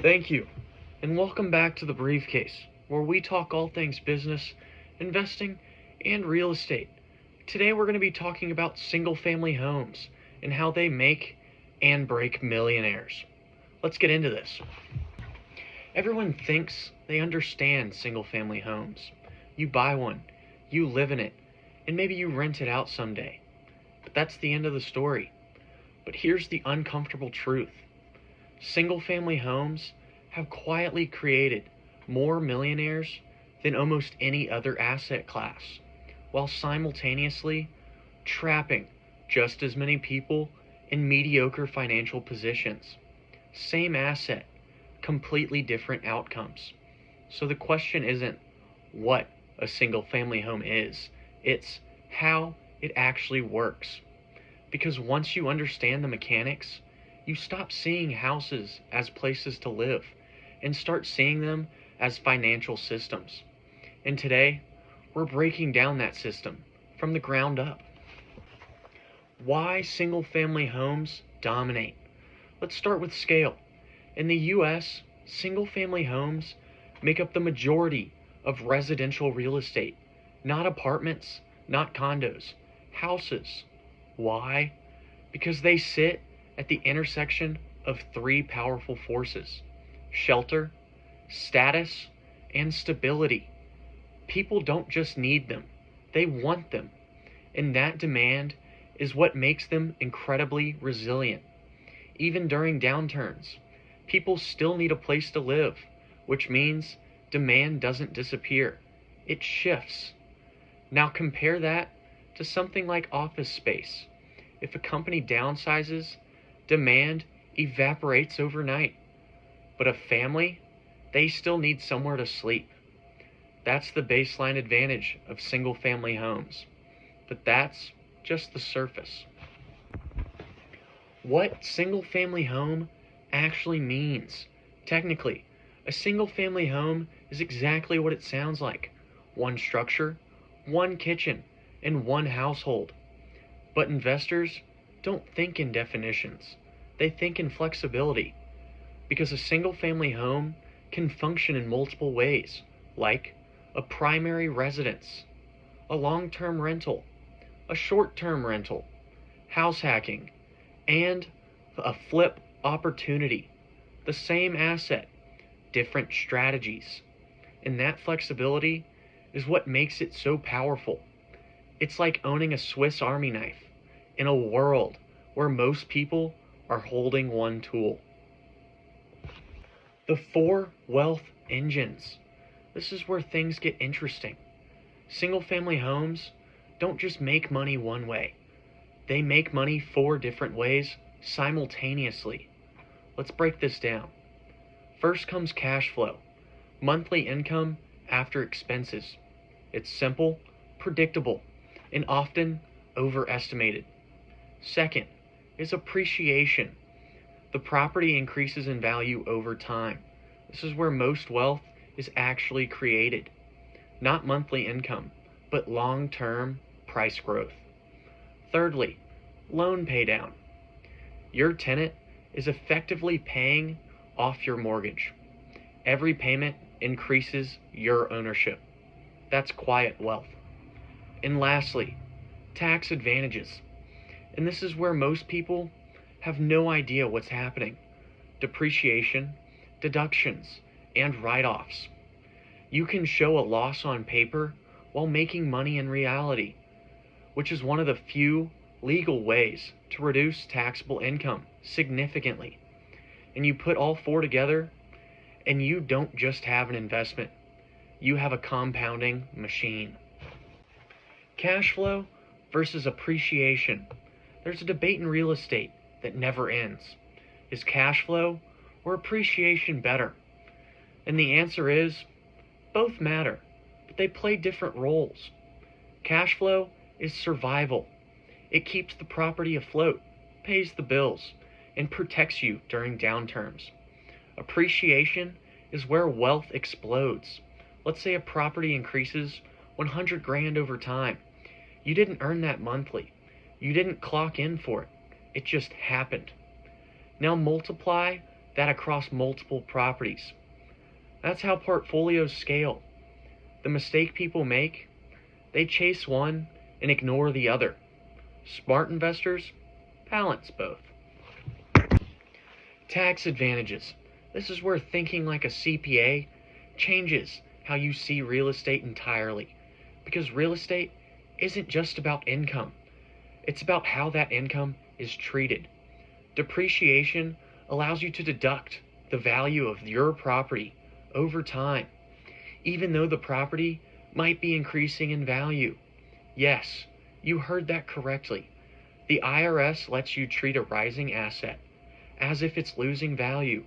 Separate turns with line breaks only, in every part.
Thank you, and welcome back to the Briefcase, where we talk all things business, investing, and real estate. Today we're going to be talking about single-family homes and how they make and break millionaires. Let's get into this. Everyone thinks they understand single-family homes. You buy one, you live in it, and maybe you rent it out someday. But that's the end of the story. But here's the uncomfortable truth. Single-family homes have quietly created more millionaires than almost any other asset class, while simultaneously trapping just as many people in mediocre financial positions. Same asset, completely different outcomes. So the question isn't what a single-family home is, it's how it actually works. Because once you understand the mechanics, you stop seeing houses as places to live and start seeing them as financial systems. And today, we're breaking down that system from the ground up. Why single-family homes dominate? Let's start with scale. In the US, single-family homes make up the majority of residential real estate, not apartments, not condos, houses. Why? Because they sit at the intersection of three powerful forces: shelter, status, and stability. People don't just need them, they want them. And that demand is what makes them incredibly resilient. Even during downturns, people still need a place to live, which means demand doesn't disappear, it shifts. Now compare that to something like office space. If a company downsizes, demand evaporates overnight. But a family, they still need somewhere to sleep. That's the baseline advantage of single-family homes. But that's just the surface. What single-family home actually means? Technically, a single-family home is exactly what it sounds like. One structure, one kitchen, and one household. But investors don't think in definitions. They think in flexibility. Because a single-family home can function in multiple ways, like a primary residence, a long-term rental, a short-term rental, house hacking, and a flip opportunity. The same asset, different strategies. And that flexibility is what makes it so powerful. It's like owning a Swiss Army knife in a world where most people are holding one tool. The four wealth engines. This is where things get interesting. Single-family homes don't just make money one way. They make money four different ways simultaneously. Let's break this down. First comes cash flow, monthly income after expenses. It's simple, predictable, and often overestimated. Second is appreciation. The property increases in value over time. This is where most wealth is actually created. Not monthly income, but long-term price growth. Thirdly, loan paydown. Your tenant is effectively paying off your mortgage. Every payment increases your ownership. That's quiet wealth. And lastly, tax advantages. And this is where most people have no idea what's happening. Depreciation, deductions, and write-offs. You can show a loss on paper while making money in reality, which is one of the few legal ways to reduce taxable income significantly. And you put all four together, and you don't just have an investment. You have a compounding machine. Cash flow versus appreciation. There's a debate in real estate that never ends. Is cash flow or appreciation better? And the answer is, both matter, but they play different roles. Cash flow is survival. It keeps the property afloat, pays the bills, and protects you during downturns. Appreciation is where wealth explodes. Let's say a property increases 100 grand over time. You didn't earn that monthly. You didn't clock in for it. It just happened. Now multiply that across multiple properties. That's how portfolios scale. The mistake people make, they chase one and ignore the other. Smart investors balance both. Tax advantages. This is where thinking like a CPA changes how you see real estate entirely. Because real estate isn't just about income, it's about how that income is treated. Depreciation allows you to deduct the value of your property over time, even though the property might be increasing in value. Yes, you heard that correctly. The IRS lets you treat a rising asset as if it's losing value,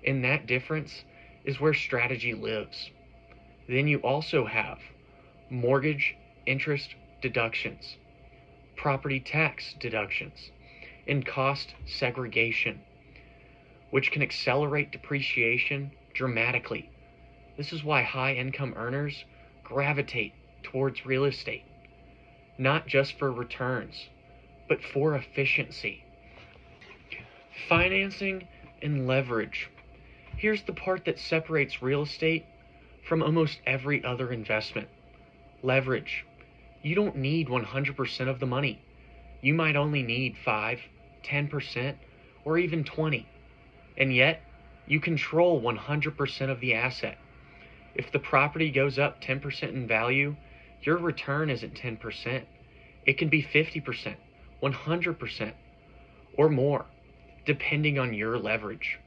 and that difference is where strategy lives. Then you also have mortgage interest deductions, property tax deductions, and cost segregation, which can accelerate depreciation dramatically. This is why high-income earners gravitate towards real estate, not just for returns, but for efficiency. Financing and leverage. Here's the part that separates real estate from almost every other investment. Leverage. You don't need 100% of the money. You might only need 5, 10%, or even 20. And yet, you control 100% of the asset. If the property goes up 10% in value, your return isn't 10%. It can be 50%, 100%, or more, depending on your leverage.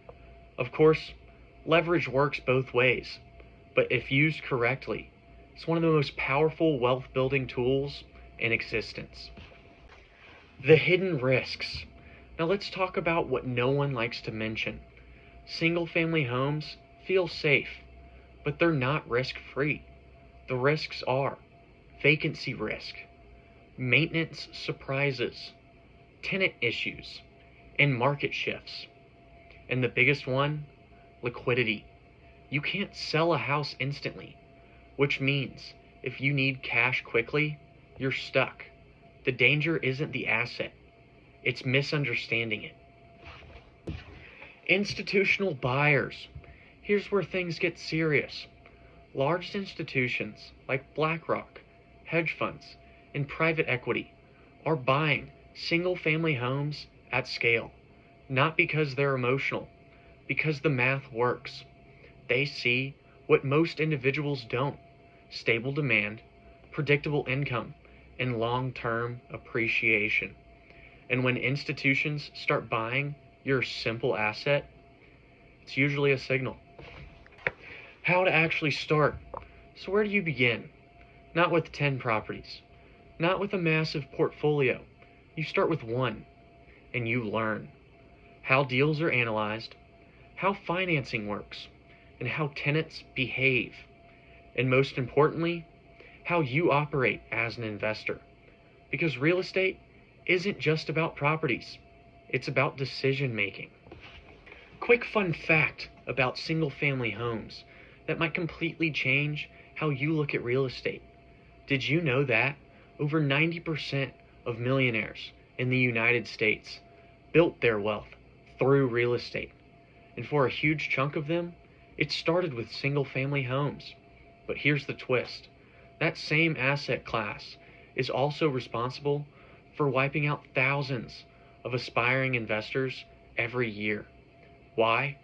Of course, leverage works both ways, but if used correctly, it's one of the most powerful wealth-building tools in existence. The hidden risks. Now let's talk about what no one likes to mention. Single-family homes feel safe, but they're not risk-free. The risks are vacancy risk, maintenance surprises, tenant issues, and market shifts. And the biggest one, liquidity. You can't sell a house instantly, which means if you need cash quickly, you're stuck. The danger isn't the asset, it's misunderstanding it. Institutional buyers. Here's where things get serious. Large institutions like BlackRock, hedge funds, and private equity are buying single-family homes at scale, not because they're emotional, because the math works. They see what most individuals don't: stable demand, predictable income, and long-term appreciation. And when institutions start buying your simple asset, it's usually a signal. How to actually start. So where do you begin? Not with 10 properties, not with a massive portfolio. You start with one, and you learn how deals are analyzed, how financing works, and how tenants behave, and most importantly, how you operate as an investor. Because real estate isn't just about properties, it's about decision making. Quick fun fact about single family homes that might completely change how you look at real estate. Did you know that over 90% of millionaires in the United States built their wealth through real estate? And for a huge chunk of them, it started with single family homes. But here's the twist. That same asset class is also responsible for wiping out thousands of aspiring investors every year. Why?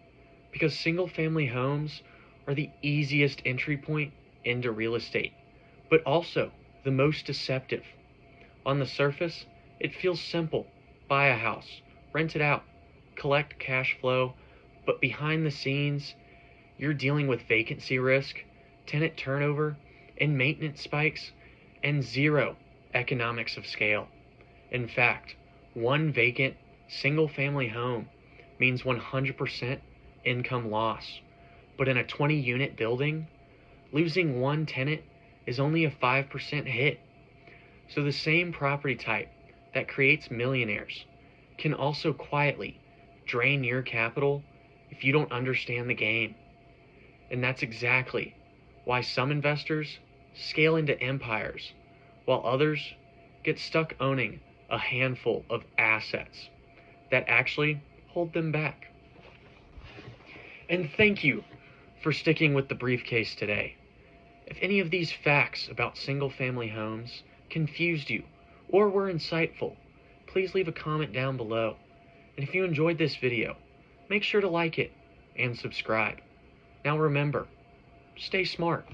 Because single-family homes are the easiest entry point into real estate, but also the most deceptive. On the surface, it feels simple. Buy a house, rent it out, collect cash flow, but behind the scenes, you're dealing with vacancy risk, tenant turnover, and maintenance spikes, and zero economics of scale. In fact, one vacant single-family home means 100% income loss. But in a 20-unit building, losing one tenant is only a 5% hit. So the same property type that creates millionaires can also quietly drain your capital if you don't understand the game. And that's exactly why some investors scale into empires, while others get stuck owning a handful of assets that actually hold them back. And thank you for sticking with the briefcase today. If any of these facts about single-family homes confused you or were insightful, please leave a comment down below. And if you enjoyed this video, make sure to like it and subscribe. Now remember, stay smart.